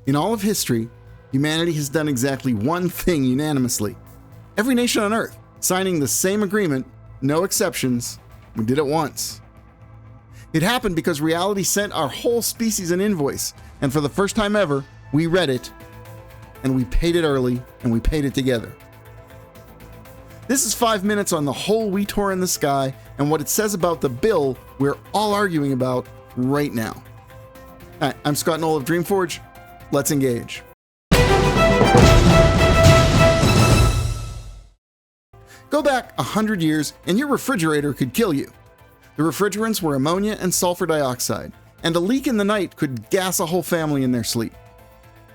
In all of history, humanity has done exactly one thing unanimously. Every nation on Earth signing the same agreement, no exceptions. We did it once. It happened because reality sent our whole species an invoice, and for the first time ever, we read it, and we paid it early, and we paid it together. This is 5 minutes on the hole we tore in the sky and what it says about the bill we're all arguing about right now. Hi, I'm Scott Knoll of Dreamforge. Let's engage. Go back 100 years and your refrigerator could kill you. The refrigerants were ammonia and sulfur dioxide, and a leak in the night could gas a whole family in their sleep.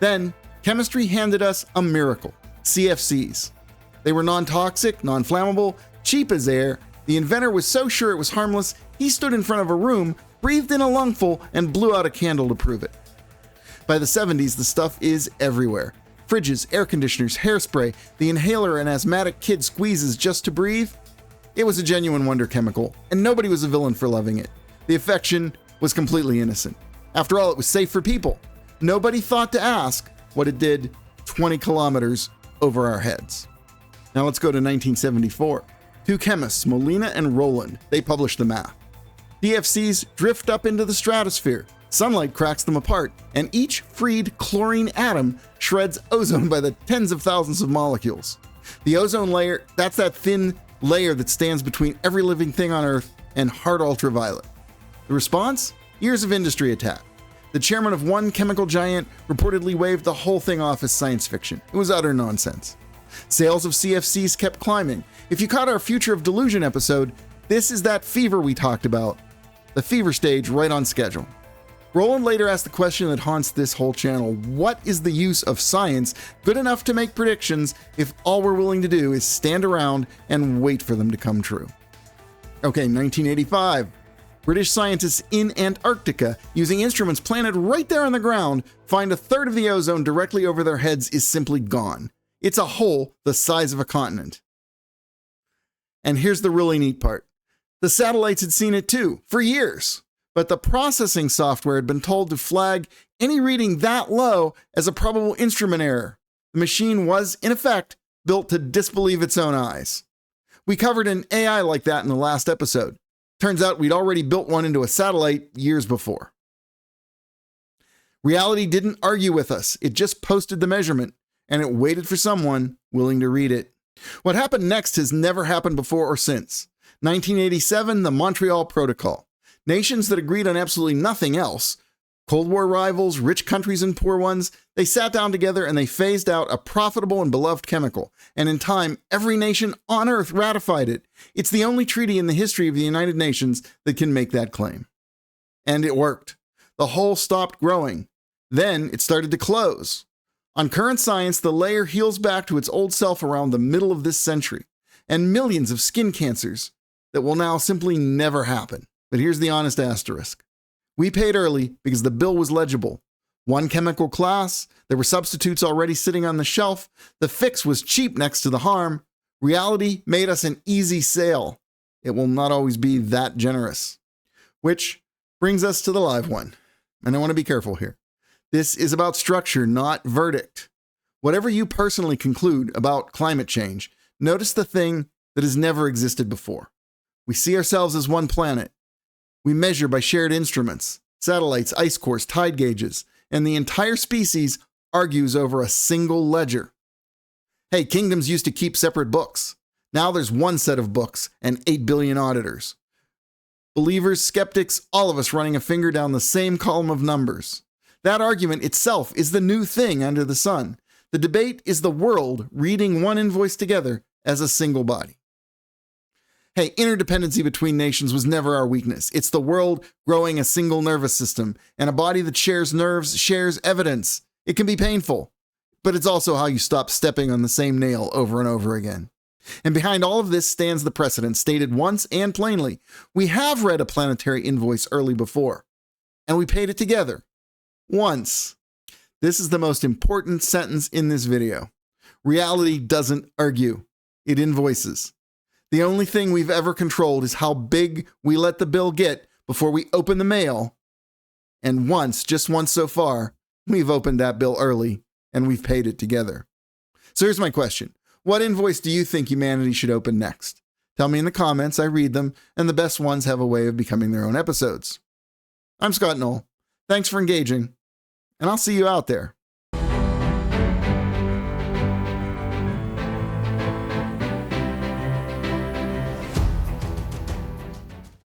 Then, chemistry handed us a miracle, CFCs. They were non-toxic, non-flammable, cheap as air. The inventor was so sure it was harmless, he stood in front of a room, breathed in a lungful, and blew out a candle to prove it. By the 70s, the stuff is everywhere. Fridges, air conditioners, hairspray, the inhaler an asthmatic kid squeezes just to breathe. It was a genuine wonder chemical, and nobody was a villain for loving it. The affection was completely innocent. After all, it was safe for people. Nobody thought to ask what it did 20 kilometers over our heads. Now let's go to 1974. Two chemists, Molina and Rowland, they published the math. CFCs drift up into the stratosphere. Sunlight cracks them apart, and each freed chlorine atom shreds ozone by the tens of thousands of molecules. The ozone layer, that's that thin layer that stands between every living thing on Earth and hard ultraviolet. The response? Years of industry attack. The chairman of one chemical giant reportedly waved the whole thing off as science fiction. It was utter nonsense. Sales of CFCs kept climbing. If you caught our Future of Delusion episode, this is that fever we talked about. The fever stage right on schedule. Rowland later asked the question that haunts this whole channel: what is the use of science good enough to make predictions if all we're willing to do is stand around and wait for them to come true? Okay, 1985. British scientists in Antarctica, using instruments planted right there on the ground, find a third of the ozone directly over their heads is simply gone. It's a hole the size of a continent. And here's the really neat part. The satellites had seen it too, for years. But the processing software had been told to flag any reading that low as a probable instrument error. The machine was, in effect, built to disbelieve its own eyes. We covered an AI like that in the last episode. Turns out we'd already built one into a satellite years before. Reality didn't argue with us. It just posted the measurement, and it waited for someone willing to read it. What happened next has never happened before or since. 1987, the Montreal Protocol. Nations that agreed on absolutely nothing else, Cold War rivals, rich countries and poor ones, they sat down together and they phased out a profitable and beloved chemical. And in time, every nation on Earth ratified it. It's the only treaty in the history of the United Nations that can make that claim. And it worked. The hole stopped growing. Then it started to close. On current science, the layer heals back to its old self around the middle of this century, and millions of skin cancers that will now simply never happen. But here's the honest asterisk. We paid early because the bill was legible. One chemical class, there were substitutes already sitting on the shelf, the fix was cheap next to the harm. Reality made us an easy sale. It will not always be that generous. Which brings us to the live one. And I want to be careful here. This is about structure, not verdict. Whatever you personally conclude about climate change, notice the thing that has never existed before. We see ourselves as one planet. We measure by shared instruments, satellites, ice cores, tide gauges, and the entire species argues over a single ledger. Hey, kingdoms used to keep separate books. Now there's one set of books and 8 billion auditors. Believers, skeptics, all of us running a finger down the same column of numbers. That argument itself is the new thing under the sun. The debate is the world reading one invoice together as a single body. Hey, interdependency between nations was never our weakness. It's the world growing a single nervous system, and a body that shares nerves shares evidence. It can be painful, but it's also how you stop stepping on the same nail over and over again. And behind all of this stands the precedent stated once and plainly. We have read a planetary invoice early before, and we paid it together. Once. This is the most important sentence in this video. Reality doesn't argue. It invoices. The only thing we've ever controlled is how big we let the bill get before we open the mail. And once, just once so far, We've opened that bill early, and we've paid it together. So here's my question. What invoice do you think humanity should open next? Tell me in the comments, I read them, and the best ones have a way of becoming their own episodes. I'm Scott Knoll. Thanks for engaging, and I'll see you out there.